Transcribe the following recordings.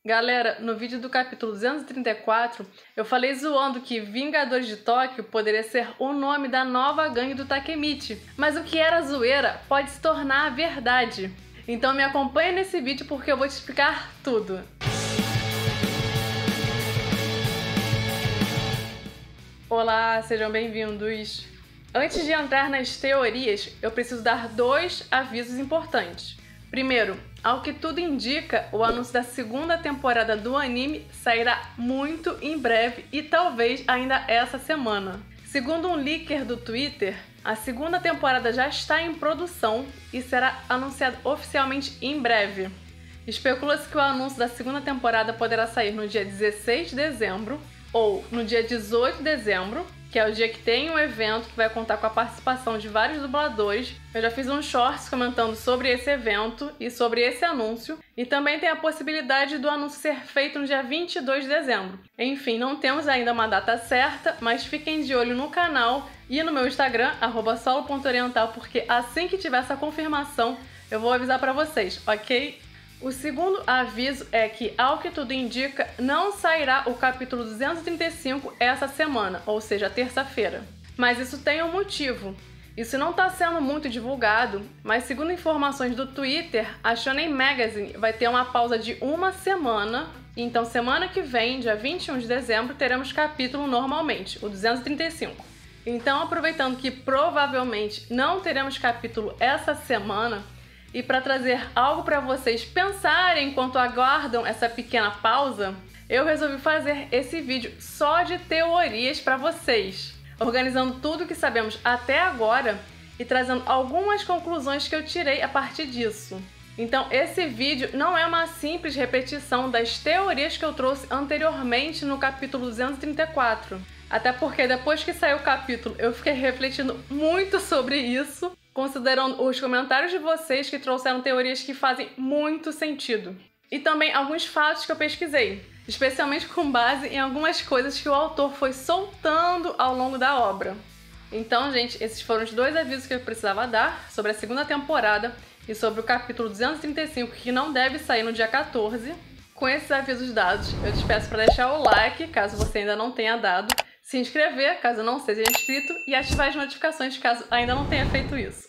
Galera, no vídeo do capítulo 234, eu falei zoando que Vingadores de Tóquio poderia ser o nome da nova gangue do Takemichi, mas o que era zoeira pode se tornar verdade. Então me acompanha nesse vídeo porque eu vou te explicar tudo. Olá, sejam bem-vindos! Antes de entrar nas teorias, eu preciso dar dois avisos importantes. Primeiro, ao que tudo indica, o anúncio da segunda temporada do anime sairá muito em breve e talvez ainda essa semana. Segundo um leaker do Twitter, a segunda temporada já está em produção e será anunciada oficialmente em breve. Especula-se que o anúncio da segunda temporada poderá sair no dia 16 de dezembro ou no dia 18 de dezembro, que é o dia que tem um evento que vai contar com a participação de vários dubladores. Eu já fiz um shorts comentando sobre esse evento e sobre esse anúncio, e também tem a possibilidade do anúncio ser feito no dia 22 de dezembro. Enfim, não temos ainda uma data certa, mas fiquem de olho no canal e no meu Instagram, @solo.oriental, porque assim que tiver essa confirmação, eu vou avisar pra vocês, ok? O segundo aviso é que, ao que tudo indica, não sairá o capítulo 235 essa semana, ou seja, terça-feira. Mas isso tem um motivo. Isso não está sendo muito divulgado, mas segundo informações do Twitter, a Shonen Magazine vai ter uma pausa de uma semana. Então, semana que vem, dia 21 de dezembro, teremos capítulo normalmente, o 235. Então, aproveitando que provavelmente não teremos capítulo essa semana, e para trazer algo para vocês pensarem enquanto aguardam essa pequena pausa, eu resolvi fazer esse vídeo só de teorias para vocês, organizando tudo que sabemos até agora e trazendo algumas conclusões que eu tirei a partir disso. Então esse vídeo não é uma simples repetição das teorias que eu trouxe anteriormente no capítulo 234. Até porque depois que saiu o capítulo eu fiquei refletindo muito sobre isso, considerando os comentários de vocês que trouxeram teorias que fazem muito sentido. E também alguns fatos que eu pesquisei, especialmente com base em algumas coisas que o autor foi soltando ao longo da obra. Então, gente, esses foram os dois avisos que eu precisava dar sobre a segunda temporada e sobre o capítulo 235, que não deve sair no dia 14. Com esses avisos dados, eu te peço para deixar o like, caso você ainda não tenha dado, se inscrever, caso não seja inscrito, e ativar as notificações, caso ainda não tenha feito isso.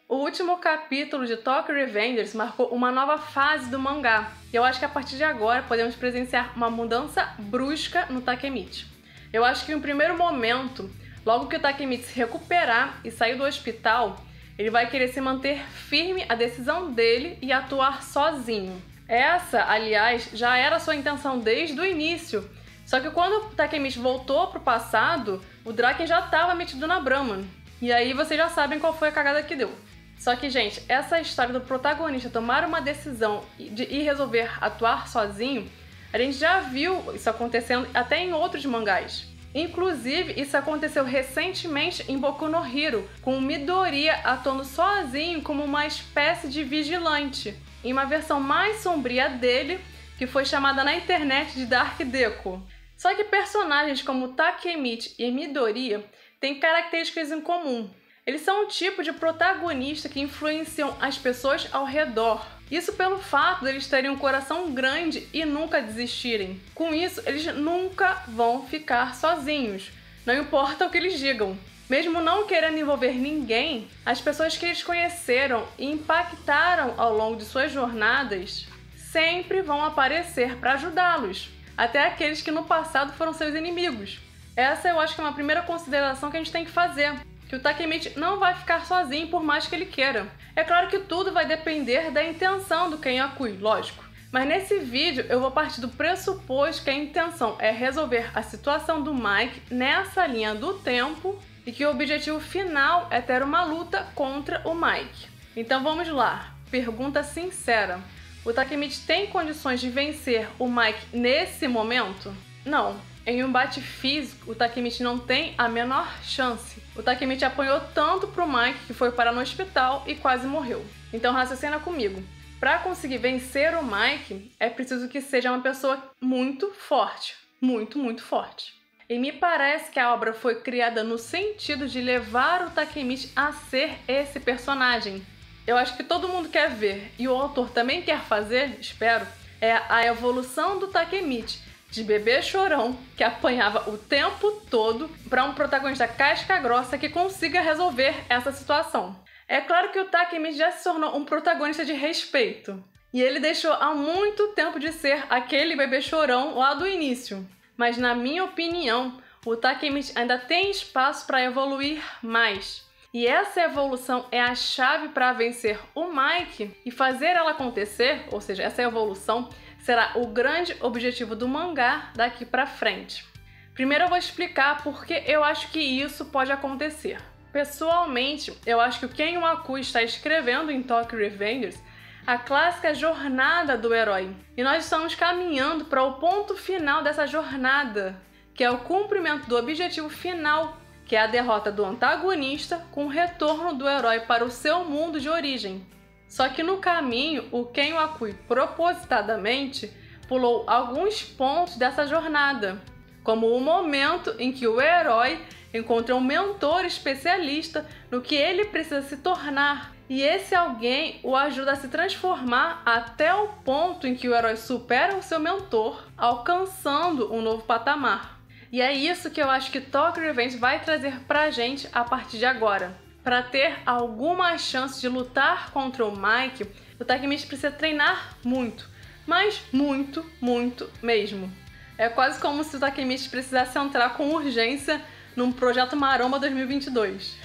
O último capítulo de Tokyo Revengers marcou uma nova fase do mangá, e eu acho que a partir de agora podemos presenciar uma mudança brusca no Takemichi. Eu acho que em um primeiro momento, logo que o Takemichi se recuperar e sair do hospital, ele vai querer se manter firme à decisão dele e atuar sozinho. Essa, aliás, já era sua intenção desde o início. Só que quando o Takemichi voltou pro passado, o Draken já estava metido na Brahman. E aí vocês já sabem qual foi a cagada que deu. Só que, gente, essa história do protagonista tomar uma decisão e resolver atuar sozinho, a gente já viu isso acontecendo até em outros mangás. Inclusive, isso aconteceu recentemente em Boku no Hero, com o Midoriya atuando sozinho como uma espécie de vigilante, em uma versão mais sombria dele, que foi chamada na internet de Dark Deku. Só que personagens como Takemichi e Midoriya têm características em comum. Eles são um tipo de protagonista que influenciam as pessoas ao redor. Isso pelo fato de eles terem um coração grande e nunca desistirem. Com isso, eles nunca vão ficar sozinhos, não importa o que eles digam. Mesmo não querendo envolver ninguém, as pessoas que eles conheceram e impactaram ao longo de suas jornadas sempre vão aparecer para ajudá-los, até aqueles que no passado foram seus inimigos. Essa eu acho que é uma primeira consideração que a gente tem que fazer, que o Takemichi não vai ficar sozinho por mais que ele queira. É claro que tudo vai depender da intenção do Kenyaku, lógico. Mas nesse vídeo eu vou partir do pressuposto que a intenção é resolver a situação do Mike nessa linha do tempo e que o objetivo final é ter uma luta contra o Mike. Então vamos lá, pergunta sincera. O Takemichi tem condições de vencer o Mike nesse momento? Não. Em um embate físico, o Takemichi não tem a menor chance. O Takemichi apanhou tanto pro Mike que foi parar no hospital e quase morreu. Então raciocina comigo. Para conseguir vencer o Mike, é preciso que seja uma pessoa muito forte. Muito, muito forte. E me parece que a obra foi criada no sentido de levar o Takemichi a ser esse personagem. Eu acho que todo mundo quer ver, e o autor também quer fazer, espero, É a evolução do Takemichi de bebê chorão, que apanhava o tempo todo, para um protagonista casca grossa que consiga resolver essa situação. É claro que o Takemichi já se tornou um protagonista de respeito, e ele deixou há muito tempo de ser aquele bebê chorão lá do início. Mas na minha opinião, o Takemichi ainda tem espaço para evoluir mais. E essa evolução é a chave para vencer o Mike e fazer ela acontecer, ou seja, essa evolução será o grande objetivo do mangá daqui para frente. Primeiro eu vou explicar por que eu acho que isso pode acontecer. Pessoalmente, eu acho que o Ken Wakui está escrevendo em Tokyo Revengers a clássica jornada do herói. E nós estamos caminhando para o ponto final dessa jornada, que é o cumprimento do objetivo final, que é a derrota do antagonista com o retorno do herói para o seu mundo de origem. Só que no caminho, o Ken Wakui propositadamente pulou alguns pontos dessa jornada, como o momento em que o herói encontra um mentor especialista no que ele precisa se tornar, e esse alguém o ajuda a se transformar até o ponto em que o herói supera o seu mentor, alcançando um novo patamar. E é isso que eu acho que Tokyo Revengers vai trazer pra gente a partir de agora. Para ter alguma chance de lutar contra o Mike, o Takemichi precisa treinar muito, mas muito, muito mesmo. É quase como se o Takemichi precisasse entrar com urgência num projeto Maromba 2022.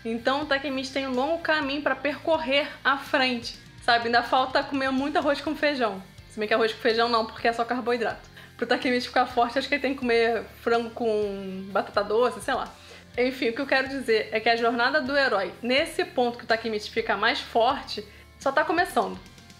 Então o Takemichi tem um longo caminho para percorrer à frente, sabe? Ainda falta comer muito arroz com feijão. Se bem que arroz com feijão não, porque é só carboidrato. Pro Takemichi ficar forte, acho que ele tem que comer frango com batata doce, sei lá. Enfim, o que eu quero dizer é que a jornada do herói, nesse ponto que o Takemichi fica mais forte, só tá começando.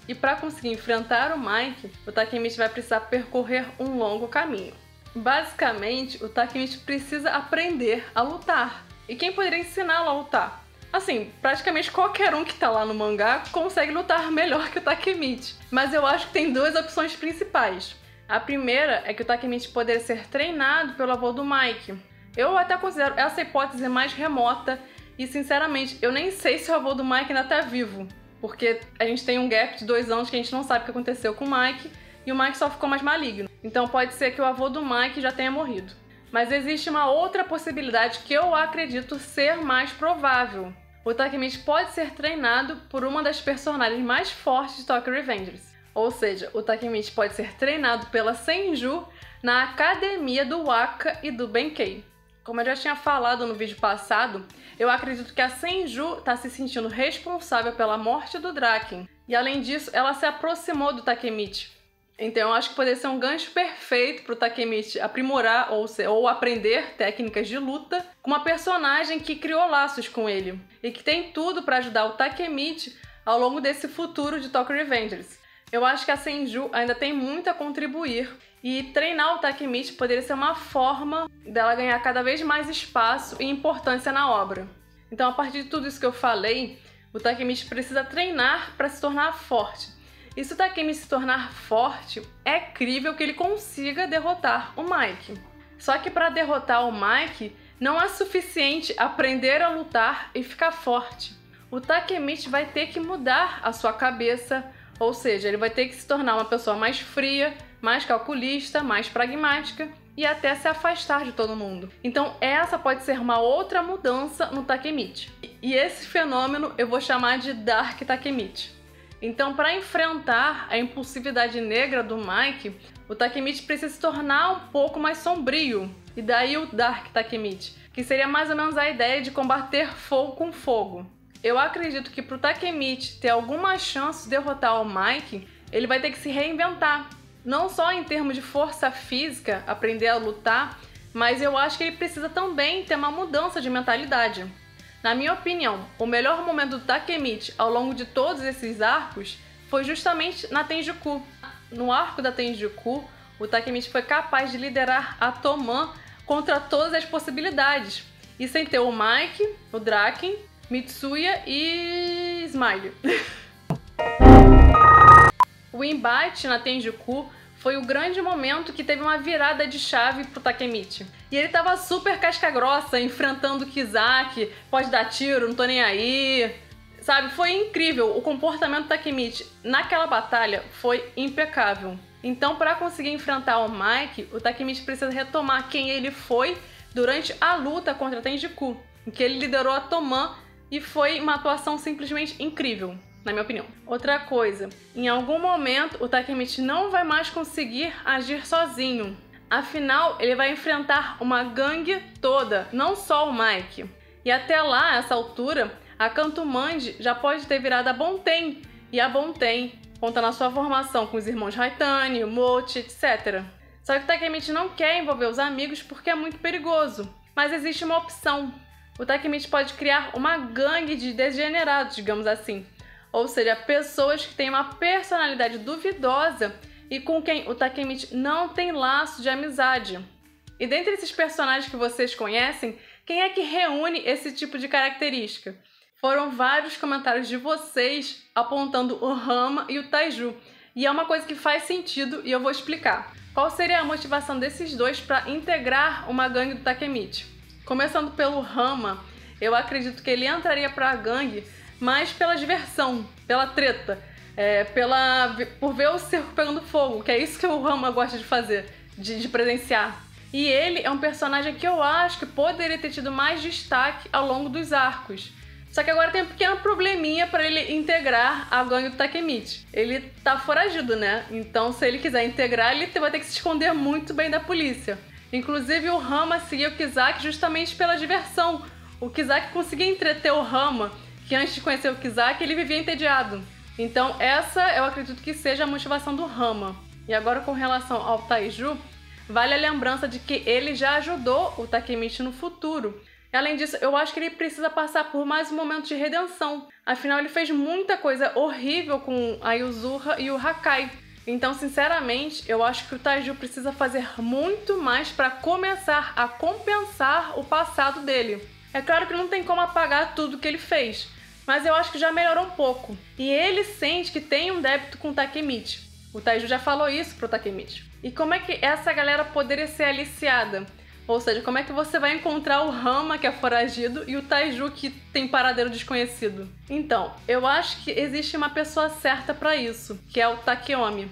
E para conseguir enfrentar o Mike, o Takemichi vai precisar percorrer um longo caminho. Basicamente, o Takemichi precisa aprender a lutar. E quem poderia ensiná-lo a lutar? Assim, praticamente qualquer um que tá lá no mangá consegue lutar melhor que o Takemichi. Mas eu acho que tem duas opções principais. A primeira é que o Takemichi poderia ser treinado pelo avô do Mike. Eu até considero essa hipótese mais remota e, sinceramente, eu nem sei se o avô do Mike ainda tá vivo. Porque a gente tem um gap de 2 anos que a gente não sabe o que aconteceu com o Mike e o Mike só ficou mais maligno. Então pode ser que o avô do Mike já tenha morrido. Mas existe uma outra possibilidade que eu acredito ser mais provável. O Takemichi pode ser treinado por uma das personagens mais fortes de Tokyo Revengers. Ou seja, o Takemichi pode ser treinado pela Senju na academia do Waka e do Benkei. Como eu já tinha falado no vídeo passado, eu acredito que a Senju está se sentindo responsável pela morte do Draken. E além disso, ela se aproximou do Takemichi. Então eu acho que poderia ser um gancho perfeito para o Takemichi aprimorar ou aprender técnicas de luta com uma personagem que criou laços com ele. E que tem tudo para ajudar o Takemichi ao longo desse futuro de Tokyo Revengers. Eu acho que a Senju ainda tem muito a contribuir e treinar o Takemichi poderia ser uma forma dela ganhar cada vez mais espaço e importância na obra. Então, a partir de tudo isso que eu falei, o Takemichi precisa treinar para se tornar forte. E se o Takemichi se tornar forte, é crível que ele consiga derrotar o Mike. Só que para derrotar o Mike, não é suficiente aprender a lutar e ficar forte. O Takemichi vai ter que mudar a sua cabeça, ou seja, ele vai ter que se tornar uma pessoa mais fria, mais calculista, mais pragmática e até se afastar de todo mundo. Então essa pode ser uma outra mudança no Takemichi. E esse fenômeno eu vou chamar de Dark Takemichi. Então, para enfrentar a impulsividade negra do Mike, o Takemichi precisa se tornar um pouco mais sombrio. E daí o Dark Takemichi, que seria mais ou menos a ideia de combater fogo com fogo. Eu acredito que para o Takemichi ter alguma chance de derrotar o Mike, ele vai ter que se reinventar. Não só em termos de força física, aprender a lutar, mas eu acho que ele precisa também ter uma mudança de mentalidade. Na minha opinião, o melhor momento do Takemichi ao longo de todos esses arcos foi justamente na Tenjiku. No arco da Tenjiku, o Takemichi foi capaz de liderar a Toman contra todas as possibilidades, e sem ter o Mike, o Draken, Mitsuya e Smile. O embate na Tenjiku foi o grande momento que teve uma virada de chave pro Takemichi. E ele tava super casca grossa, enfrentando o Kizaki, pode dar tiro, não tô nem aí. Sabe, foi incrível. O comportamento do Takemichi naquela batalha foi impecável. Então, para conseguir enfrentar o Mike, o Takemichi precisa retomar quem ele foi durante a luta contra Tenjiku, em que ele liderou a Toman e foi uma atuação simplesmente incrível, na minha opinião. Outra coisa, em algum momento o Takemichi não vai mais conseguir agir sozinho. Afinal, ele vai enfrentar uma gangue toda, não só o Mike. E até lá, essa altura, a Kantomanji já pode ter virado a Bonten, e a Bonten conta na sua formação com os irmãos Haitani, o Mochi, etc. Só que o Takemichi não quer envolver os amigos porque é muito perigoso. Mas existe uma opção. O Takemichi pode criar uma gangue de degenerados, digamos assim. Ou seja, pessoas que têm uma personalidade duvidosa e com quem o Takemichi não tem laço de amizade. E dentre esses personagens que vocês conhecem, quem é que reúne esse tipo de característica? Foram vários comentários de vocês apontando o Rama e o Taiju. E é uma coisa que faz sentido e eu vou explicar. Qual seria a motivação desses dois para integrar uma gangue do Takemichi? Começando pelo Rama, eu acredito que ele entraria para a gangue mais pela diversão, pela treta, por ver o circo pegando fogo, que é isso que o Rama gosta de fazer, de presenciar. E ele é um personagem que eu acho que poderia ter tido mais destaque ao longo dos arcos. Só que agora tem um pequeno probleminha para ele integrar a gangue do Takemichi. Ele tá foragido, né? Então, se ele quiser integrar, ele vai ter que se esconder muito bem da polícia. Inclusive, o Rama seguia o Kizaki justamente pela diversão. O Kizaki conseguia entreter o Rama, que antes de conhecer o Kizaki, ele vivia entediado. Então, essa eu acredito que seja a motivação do Rama. E agora, com relação ao Taiju, vale a lembrança de que ele já ajudou o Takemichi no futuro. Além disso, eu acho que ele precisa passar por mais um momento de redenção. Afinal, ele fez muita coisa horrível com a Yuzura e o Hakai. Então, sinceramente, eu acho que o Taiju precisa fazer muito mais para começar a compensar o passado dele. É claro que não tem como apagar tudo que ele fez, mas eu acho que já melhorou um pouco. E ele sente que tem um débito com o Takemichi. O Taiju já falou isso pro Takemichi. E como é que essa galera poderia ser aliciada? Ou seja, como é que você vai encontrar o Rama, que é foragido, e o Taiju, que tem paradeiro desconhecido? Então, eu acho que existe uma pessoa certa para isso, que é o Takeomi.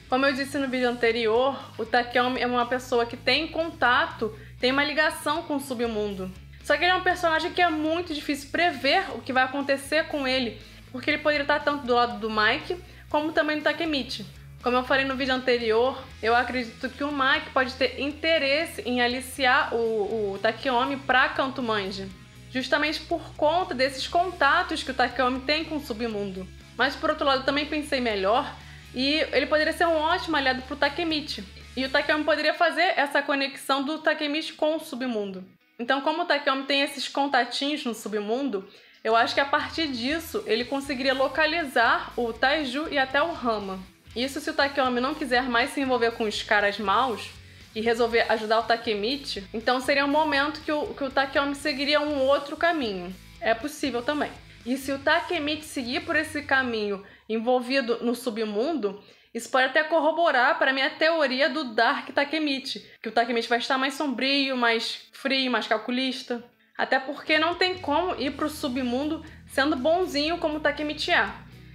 Como eu disse no vídeo anterior, o Takeomi é uma pessoa que tem contato, tem uma ligação com o submundo. Só que ele é um personagem que é muito difícil prever o que vai acontecer com ele, porque ele poderia estar tanto do lado do Mike, como também do Takemichi. Como eu falei no vídeo anterior, eu acredito que o Mike pode ter interesse em aliciar o Takeomi para Kantomanji, justamente por conta desses contatos que o Takeomi tem com o submundo. Mas por outro lado, eu também pensei melhor e ele poderia ser um ótimo aliado para o Takemichi. E o Takeomi poderia fazer essa conexão do Takemichi com o submundo. Então, como o Takeomi tem esses contatinhos no submundo, eu acho que a partir disso ele conseguiria localizar o Taiju e até o Rama. Isso se o Takeomi não quiser mais se envolver com os caras maus e resolver ajudar o Takemichi, então seria um momento que o Takeomi seguiria um outro caminho. É possível também. E se o Takemichi seguir por esse caminho envolvido no submundo, isso pode até corroborar para a minha teoria do Dark Takemichi, que o Takemichi vai estar mais sombrio, mais frio, mais calculista. Até porque não tem como ir para o submundo sendo bonzinho como o Takemichi é.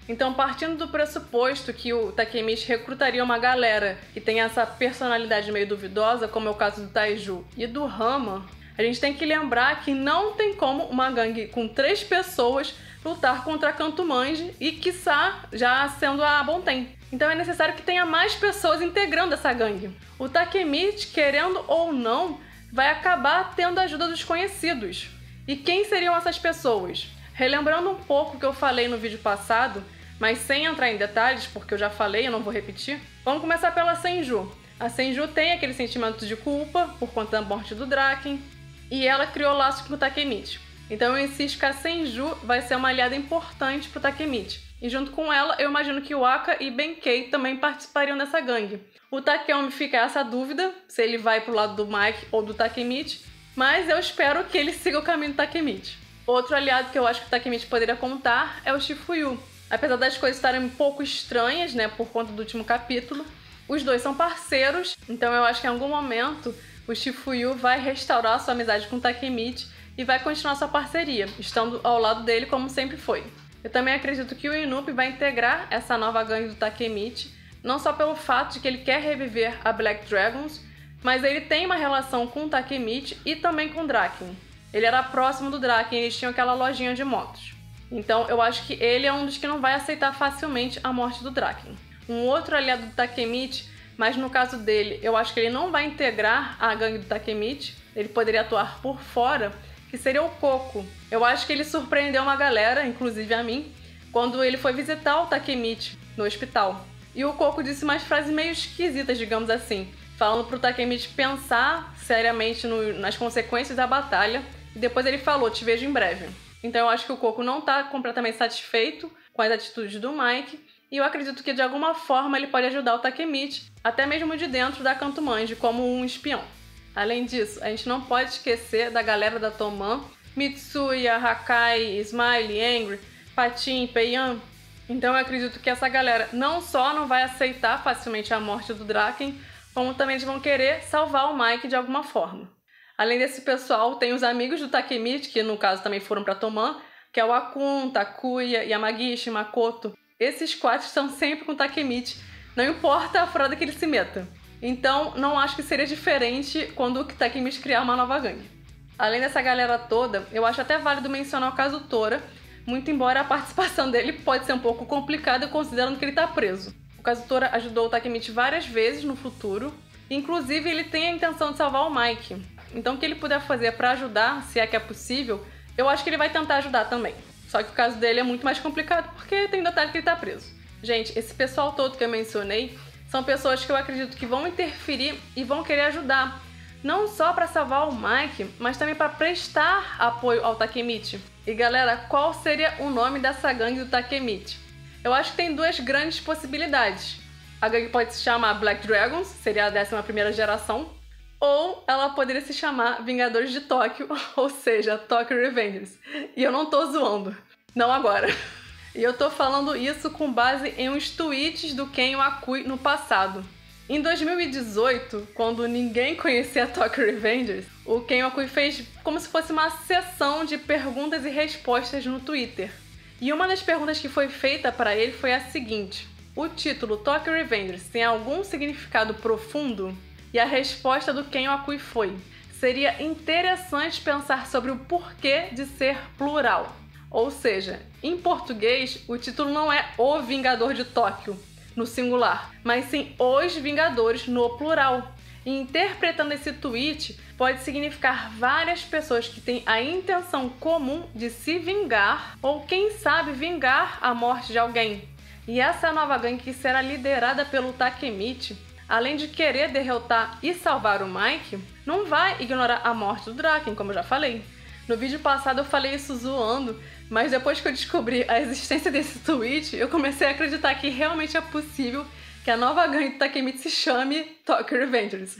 Então, partindo do pressuposto que o Takemichi recrutaria uma galera que tem essa personalidade meio duvidosa, como é o caso do Taiju e do Rama, a gente tem que lembrar que não tem como uma gangue com 3 pessoas lutar contra a Kantomanji e, quiçá, já sendo a Bonten. Então é necessário que tenha mais pessoas integrando essa gangue. O Takemichi, querendo ou não, vai acabar tendo a ajuda dos conhecidos. E quem seriam essas pessoas? Relembrando um pouco o que eu falei no vídeo passado, mas sem entrar em detalhes, porque eu já falei, eu não vou repetir, vamos começar pela Senju. A Senju tem aquele sentimento de culpa por conta da morte do Draken, e ela criou laços com o Takemichi. Então eu insisto que a Senju vai ser uma aliada importante para o Takemichi. E junto com ela, eu imagino que o Aka e Benkei também participariam dessa gangue. O Takeomi fica essa dúvida, se ele vai pro lado do Mike ou do Takemichi, mas eu espero que ele siga o caminho do Takemichi. Outro aliado que eu acho que o Takemichi poderia contar é o Shifuyu. Apesar das coisas estarem um pouco estranhas, né, por conta do último capítulo, os dois são parceiros, então eu acho que em algum momento o Shifuyu vai restaurar sua amizade com o Takemichi e vai continuar sua parceria, estando ao lado dele como sempre foi. Eu também acredito que o Inup vai integrar essa nova gangue do Takemichi, não só pelo fato de que ele quer reviver a Black Dragons, mas ele tem uma relação com o Takemichi e também com o Draken. Ele era próximo do Draken, eles tinham aquela lojinha de motos. Então eu acho que ele é um dos que não vai aceitar facilmente a morte do Draken. Um outro aliado do Takemichi, mas no caso dele, eu acho que ele não vai integrar a gangue do Takemichi, ele poderia atuar por fora, que seria o Koko. Eu acho que ele surpreendeu uma galera, inclusive a mim, quando ele foi visitar o Takemichi no hospital. E o Koko disse umas frases meio esquisitas, digamos assim, falando pro Takemichi pensar seriamente nas consequências da batalha, e depois ele falou, te vejo em breve. Então eu acho que o Koko não tá completamente satisfeito com as atitudes do Mike, e eu acredito que de alguma forma ele pode ajudar o Takemichi, até mesmo de dentro da Kanto Manji, como um espião. Além disso, a gente não pode esquecer da galera da Toman, Mitsuya, Hakai, Smiley, Angry, Patin, Peiyan. Então eu acredito que essa galera não só não vai aceitar facilmente a morte do Draken, como também eles vão querer salvar o Mike de alguma forma. Além desse pessoal, tem os amigos do Takemichi, que no caso também foram para Toman, que é o Akun, Takuya, Yamagishi, Makoto. Esses quatro estão sempre com o Takemichi, não importa a furada que ele se meta. Então, não acho que seria diferente quando o Takemichi criar uma nova gangue. Além dessa galera toda, eu acho até válido mencionar o caso Tora, muito embora a participação dele pode ser um pouco complicada considerando que ele está preso. O caso Tora ajudou o Takemichi várias vezes no futuro, inclusive ele tem a intenção de salvar o Mike. Então, o que ele puder fazer para ajudar, se é que é possível, eu acho que ele vai tentar ajudar também. Só que o caso dele é muito mais complicado porque tem detalhe que ele está preso. Gente, esse pessoal todo que eu mencionei são pessoas que eu acredito que vão interferir e vão querer ajudar. Não só para salvar o Mike, mas também para prestar apoio ao Takemichi. E galera, qual seria o nome dessa gangue do Takemichi? Eu acho que tem duas grandes possibilidades. A gangue pode se chamar Black Dragons, seria a 11ª geração, ou ela poderia se chamar Vingadores de Tóquio, ou seja, Tokyo Revengers. E eu não tô zoando, não agora. E eu tô falando isso com base em uns tweets do Ken Wakui no passado. Em 2018, quando ninguém conhecia Tokyo Revengers, o Ken Wakui fez como se fosse uma sessão de perguntas e respostas no Twitter. E uma das perguntas que foi feita para ele foi a seguinte: o título Tokyo Revengers tem algum significado profundo? E a resposta do Ken Wakui foi: seria interessante pensar sobre o porquê de ser plural. Ou seja, em português, o título não é O Vingador de Tóquio, no singular, mas sim Os Vingadores, no plural. E interpretando esse tweet, pode significar várias pessoas que têm a intenção comum de se vingar ou, quem sabe, vingar a morte de alguém. E essa nova gangue que será liderada pelo Takemichi, além de querer derrotar e salvar o Mike, não vai ignorar a morte do Draken, como eu já falei. No vídeo passado eu falei isso zoando, mas depois que eu descobri a existência desse tweet, eu comecei a acreditar que realmente é possível que a nova gangue do Takemichi se chame Tokyo Revengers.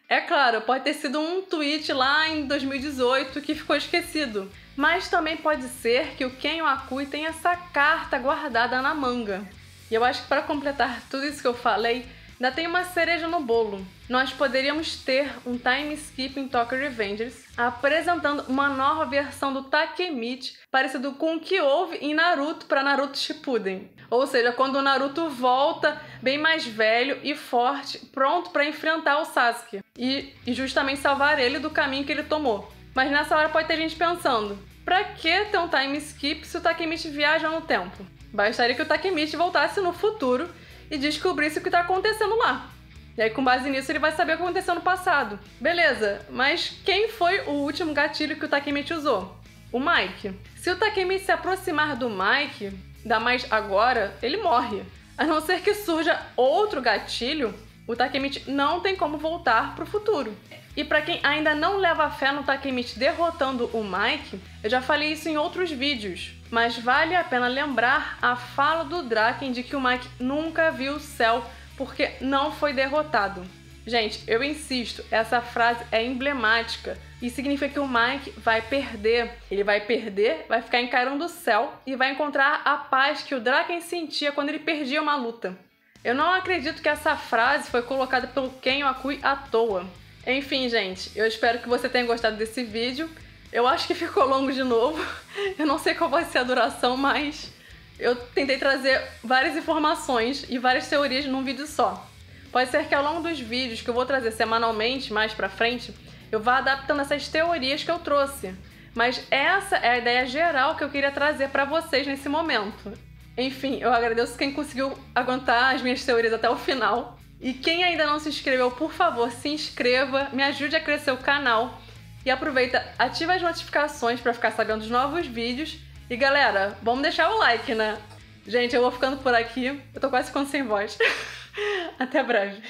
É claro, pode ter sido um tweet lá em 2018 que ficou esquecido, mas também pode ser que o Ken Wakui tenha essa carta guardada na manga. E eu acho que para completar tudo isso que eu falei, ainda tem uma cereja no bolo. Nós poderíamos ter um time skip em Tokyo Revengers, apresentando uma nova versão do Takemichi, parecido com o que houve em Naruto para Naruto Shippuden. Ou seja, quando o Naruto volta bem mais velho e forte, pronto para enfrentar o Sasuke e justamente salvar ele do caminho que ele tomou. Mas nessa hora pode ter gente pensando: pra que ter um time skip se o Takemichi viaja no tempo? Bastaria que o Takemichi voltasse no futuro e descobrisse o que está acontecendo lá. E aí, com base nisso, ele vai saber o que aconteceu no passado. Beleza, mas quem foi o último gatilho que o Takemichi usou? O Mike. Se o Takemichi se aproximar do Mike, ainda mais agora, ele morre. A não ser que surja outro gatilho, o Takemichi não tem como voltar pro futuro. E para quem ainda não leva fé no Takemichi derrotando o Mike, eu já falei isso em outros vídeos, mas vale a pena lembrar a fala do Draken de que o Mike nunca viu o céu porque não foi derrotado. Gente, eu insisto, essa frase é emblemática e significa que o Mike vai perder. Ele vai perder, vai ficar encarando o céu e vai encontrar a paz que o Draken sentia quando ele perdia uma luta. Eu não acredito que essa frase foi colocada pelo Ken Wakui à toa. Enfim, gente, eu espero que você tenha gostado desse vídeo. Eu acho que ficou longo de novo. Eu não sei qual vai ser a duração, mas eu tentei trazer várias informações e várias teorias num vídeo só. Pode ser que ao longo dos vídeos que eu vou trazer semanalmente, mais pra frente, eu vá adaptando essas teorias que eu trouxe. Mas essa é a ideia geral que eu queria trazer pra vocês nesse momento. Enfim, eu agradeço quem conseguiu aguentar as minhas teorias até o final. E quem ainda não se inscreveu, por favor, se inscreva, me ajude a crescer o canal. E aproveita, ativa as notificações pra ficar sabendo dos novos vídeos. E galera, vamos deixar o like, né? Gente, eu vou ficando por aqui. Eu tô quase ficando sem voz. Até breve.